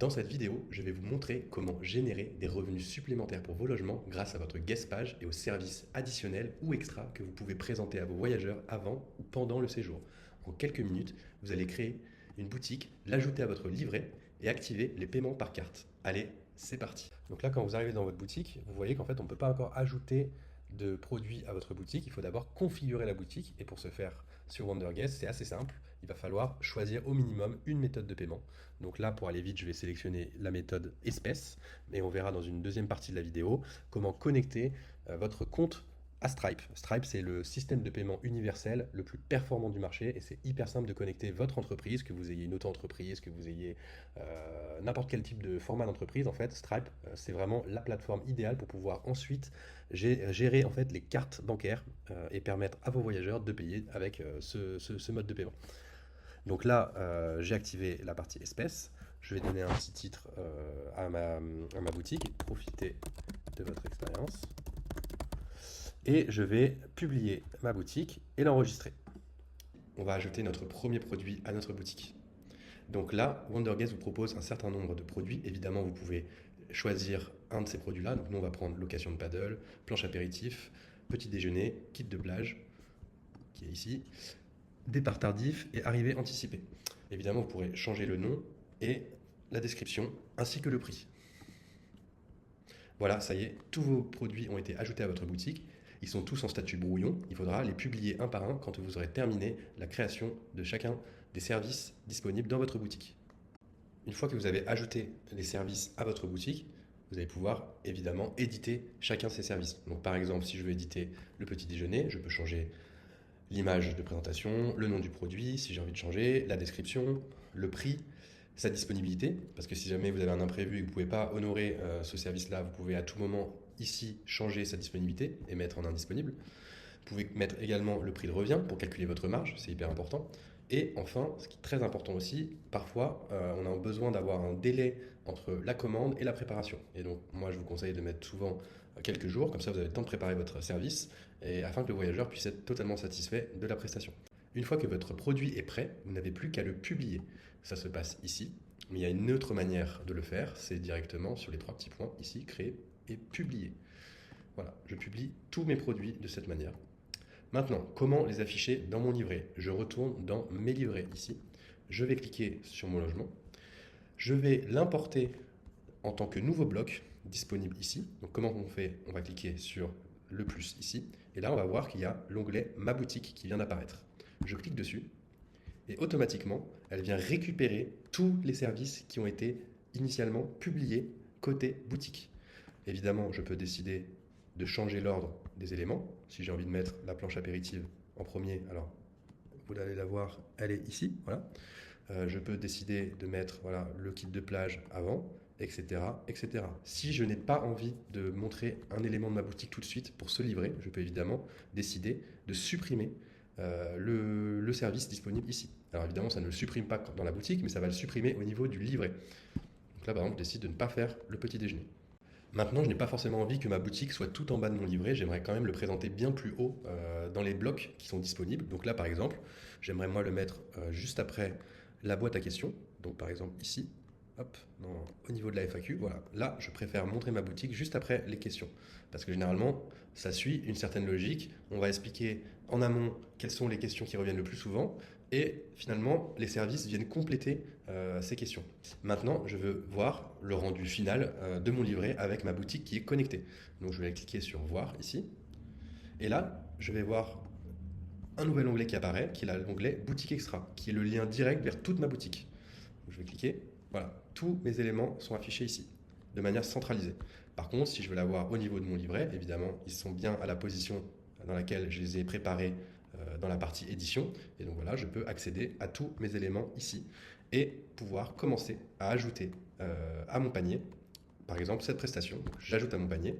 Dans cette vidéo, je vais vous montrer comment générer des revenus supplémentaires pour vos logements grâce à votre guest page et aux services additionnels ou extras que vous pouvez présenter à vos voyageurs avant ou pendant le séjour. En quelques minutes, vous allez créer une boutique, l'ajouter à votre livret et activer les paiements par carte. Allez, c'est parti. Donc là, quand vous arrivez dans votre boutique, vous voyez qu'en fait, on ne peut pas encore ajouter de produits à votre boutique. Il faut d'abord configurer la boutique et pour ce faire sur WonderGuest, c'est assez simple. Il va falloir choisir au minimum une méthode de paiement. Donc là, pour aller vite, je vais sélectionner la méthode espèces, mais on verra dans une deuxième partie de la vidéo comment connecter votre compte à Stripe. Stripe, c'est le système de paiement universel le plus performant du marché et c'est hyper simple de connecter votre entreprise, que vous ayez une auto-entreprise, que vous ayez n'importe quel type de format d'entreprise. En fait, Stripe, c'est vraiment la plateforme idéale pour pouvoir ensuite gérer en fait les cartes bancaires et permettre à vos voyageurs de payer avec ce mode de paiement. Donc là, j'ai activé la partie espèces. Je vais donner un petit titre à ma boutique, profitez de votre expérience. Et je vais publier ma boutique et l'enregistrer. On va ajouter notre premier produit à notre boutique. Donc là, WonderGuest vous propose un certain nombre de produits. Évidemment, vous pouvez choisir un de ces produits-là. Donc nous, on va prendre location de paddle, planche apéritif, petit déjeuner, kit de plage, qui est ici, départ tardif et arrivée anticipée. Évidemment, vous pourrez changer le nom et la description, ainsi que le prix. Voilà, ça y est, tous vos produits ont été ajoutés à votre boutique. Ils sont tous en statut brouillon. Il faudra les publier un par un quand vous aurez terminé la création de chacun des services disponibles dans votre boutique. Une fois que vous avez ajouté les services à votre boutique, vous allez pouvoir évidemment éditer chacun de ces services. Donc par exemple, si je veux éditer le petit déjeuner, je peux changer l'image de présentation, le nom du produit, si j'ai envie de changer, la description, le prix, sa disponibilité, parce que si jamais vous avez un imprévu et que vous ne pouvez pas honorer ce service-là, vous pouvez à tout moment ici changer sa disponibilité et mettre en indisponible. Vous pouvez mettre également le prix de revient pour calculer votre marge, c'est hyper important. Et enfin, ce qui est très important aussi, parfois on a besoin d'avoir un délai entre la commande et la préparation. Et donc moi je vous conseille de mettre souvent quelques jours, comme ça vous avez le temps de préparer votre service, et afin que le voyageur puisse être totalement satisfait de la prestation. Une fois que votre produit est prêt, vous n'avez plus qu'à le publier. Ça se passe ici, mais il y a une autre manière de le faire, c'est directement sur les trois petits points ici, créer et publier. Voilà, je publie tous mes produits de cette manière. Maintenant, comment les afficher dans mon livret? Je retourne dans mes livrets ici. Je vais cliquer sur mon logement. Je vais l'importer en tant que nouveau bloc disponible ici. Donc comment on fait? On va cliquer sur le plus ici. Et là, on va voir qu'il y a l'onglet Ma boutique qui vient d'apparaître. Je clique dessus et automatiquement, elle vient récupérer tous les services qui ont été initialement publiés côté boutique. Évidemment, je peux décider de changer l'ordre des éléments. Si j'ai envie de mettre la planche apéritive en premier, alors vous allez la voir, elle est ici. Voilà. Je peux décider de mettre voilà, le kit de plage avant, etc., etc. Si je n'ai pas envie de montrer un élément de ma boutique tout de suite pour ce livret, je peux évidemment décider de supprimer le service disponible ici. Alors évidemment, ça ne le supprime pas dans la boutique, mais ça va le supprimer au niveau du livret. Donc là, par exemple, je décide de ne pas faire le petit déjeuner. Maintenant, je n'ai pas forcément envie que ma boutique soit tout en bas de mon livret. J'aimerais quand même le présenter bien plus haut dans les blocs qui sont disponibles. Donc là, par exemple, j'aimerais moi le mettre juste après la boîte à questions. Donc par exemple ici, hop, au niveau de la FAQ, voilà. Là, je préfère montrer ma boutique juste après les questions. Parce que généralement, ça suit une certaine logique. On va expliquer en amont quelles sont les questions qui reviennent le plus souvent. Et finalement, les services viennent compléter ces questions. Maintenant, je veux voir le rendu final de mon livret avec ma boutique qui est connectée. Donc, je vais cliquer sur Voir ici. Et là, je vais voir un nouvel onglet qui apparaît, qui est l'onglet Boutique Extra, qui est le lien direct vers toute ma boutique. Donc, je vais cliquer. Voilà, tous mes éléments sont affichés ici, de manière centralisée. Par contre, si je veux l'avoir au niveau de mon livret, évidemment, ils sont bien à la position dans laquelle je les ai préparés dans la partie édition. Et donc voilà, je peux accéder à tous mes éléments ici et pouvoir commencer à ajouter à mon panier, par exemple, cette prestation. Donc, j'ajoute à mon panier,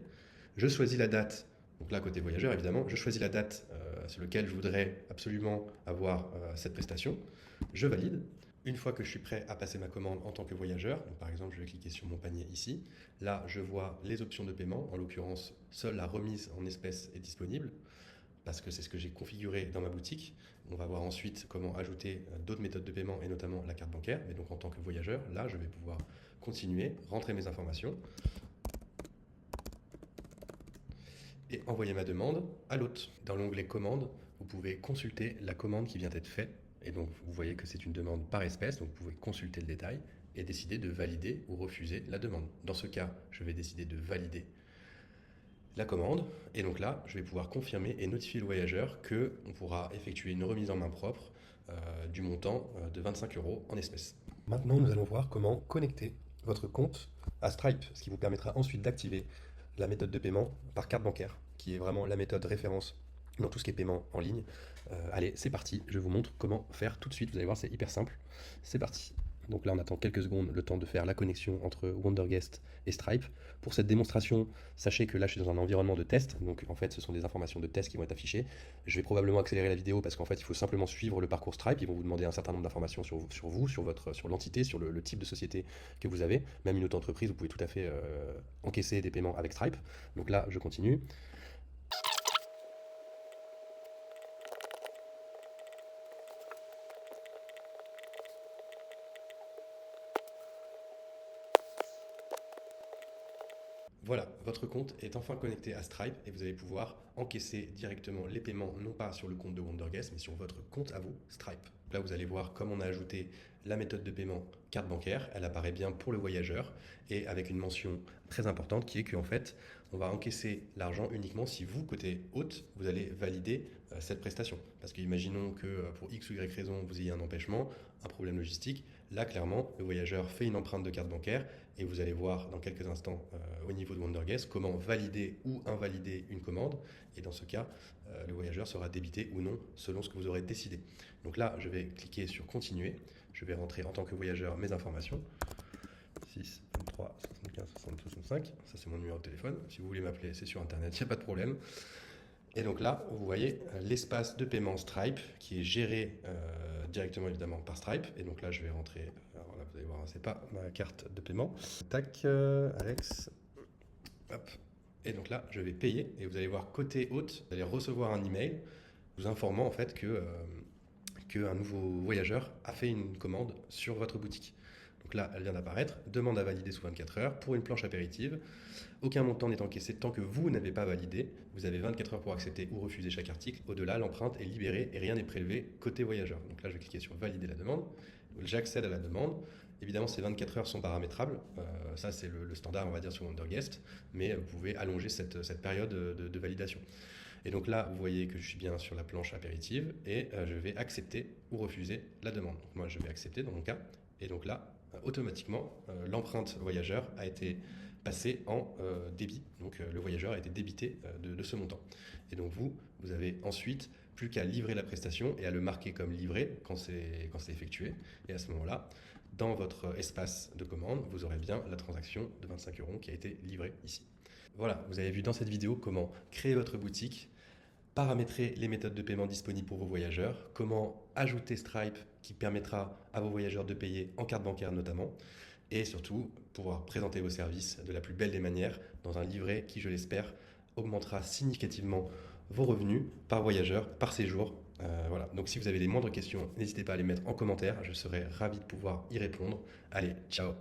je choisis la date. Donc là, côté voyageur, évidemment, je choisis la date sur laquelle je voudrais absolument avoir cette prestation. Je valide. Une fois que je suis prêt à passer ma commande en tant que voyageur, donc par exemple, je vais cliquer sur mon panier ici. Là, je vois les options de paiement. En l'occurrence, seule la remise en espèces est disponible parce que c'est ce que j'ai configuré dans ma boutique. On va voir ensuite comment ajouter d'autres méthodes de paiement et notamment la carte bancaire. Mais donc en tant que voyageur, là, je vais pouvoir continuer, rentrer mes informations et envoyer ma demande à l'hôte. Dans l'onglet commande, vous pouvez consulter la commande qui vient d'être faite. Et donc, vous voyez que c'est une demande par espèce, donc vous pouvez consulter le détail et décider de valider ou refuser la demande. Dans ce cas, je vais décider de valider la commande. Et donc là, je vais pouvoir confirmer et notifier le voyageur qu'on pourra effectuer une remise en main propre du montant de 25 € en espèces. Maintenant, nous allons voir comment connecter votre compte à Stripe, ce qui vous permettra ensuite d'activer la méthode de paiement par carte bancaire, qui est vraiment la méthode référence dans tout ce qui est paiement en ligne. Allez, c'est parti, je vous montre comment faire tout de suite, vous allez voir, c'est hyper simple. C'est parti. Donc là, on attend quelques secondes le temps de faire la connexion entre Wonderguest et Stripe. Pour cette démonstration, sachez que là, je suis dans un environnement de test. Donc en fait, ce sont des informations de test qui vont être affichées. Je vais probablement accélérer la vidéo parce qu'en fait, il faut simplement suivre le parcours Stripe. Ils vont vous demander un certain nombre d'informations sur vous, sur l'entité, sur le type de société que vous avez. Même une auto-entreprise, vous pouvez tout à fait encaisser des paiements avec Stripe. Donc là, je continue. Voilà, votre compte est enfin connecté à Stripe et vous allez pouvoir encaisser directement les paiements, non pas sur le compte de Wonderguest, mais sur votre compte à vous, Stripe. Là, vous allez voir comme on a ajouté la méthode de paiement carte bancaire. Elle apparaît bien pour le voyageur et avec une mention très importante qui est qu'en fait, on va encaisser l'argent uniquement si vous, côté hôte, vous allez valider cette prestation. Parce qu'imaginons que pour X ou Y raison, vous ayez un empêchement, un problème logistique. Là, clairement, le voyageur fait une empreinte de carte bancaire et vous allez voir dans quelques instants au niveau de Wonderguest comment valider ou invalider une commande. Et dans ce cas, le voyageur sera débité ou non selon ce que vous aurez décidé. Donc là, je vais cliquer sur continuer. Je vais rentrer en tant que voyageur mes informations. 6, 23, 75, 62, 65. Ça, c'est mon numéro de téléphone. Si vous voulez m'appeler, c'est sur Internet, il n'y a pas de problème. Et donc là, vous voyez l'espace de paiement Stripe qui est géré directement évidemment par Stripe. Et donc là, je vais rentrer. Alors là, vous allez voir, c'est pas ma carte de paiement. Tac, Alex. Hop. Et donc là, je vais payer. Et vous allez voir côté hôte, vous allez recevoir un email vous informant en fait qu'un nouveau voyageur a fait une commande sur votre boutique. Donc là, elle vient d'apparaître. Demande à valider sous 24 heures pour une planche apéritive. Aucun montant n'est encaissé tant que vous n'avez pas validé. Vous avez 24 heures pour accepter ou refuser chaque article. Au-delà, l'empreinte est libérée et rien n'est prélevé côté voyageur. Donc là, je vais cliquer sur valider la demande. J'accède à la demande. Évidemment, ces 24 heures sont paramétrables. Ça, c'est le standard, on va dire, sur Wonderguest. Mais vous pouvez allonger cette période de validation. Et donc là, vous voyez que je suis bien sur la planche apéritive et je vais accepter ou refuser la demande. Donc moi, je vais accepter dans mon cas. Et donc là, automatiquement, l'empreinte voyageur a été passée en débit. Donc le voyageur a été débité de ce montant. Et donc vous avez ensuite plus qu'à livrer la prestation et à le marquer comme livré quand c'est effectué. Et à ce moment-là, dans votre espace de commande, vous aurez bien la transaction de 25 € qui a été livrée ici. Voilà, vous avez vu dans cette vidéo comment créer votre boutique, paramétrer les méthodes de paiement disponibles pour vos voyageurs, comment ajouter Stripe qui permettra à vos voyageurs de payer en carte bancaire notamment, et surtout pouvoir présenter vos services de la plus belle des manières dans un livret qui, je l'espère, augmentera significativement vos revenus par voyageur, par séjour. Voilà. Donc si vous avez les moindres questions, n'hésitez pas à les mettre en commentaire, je serai ravi de pouvoir y répondre. Allez, ciao!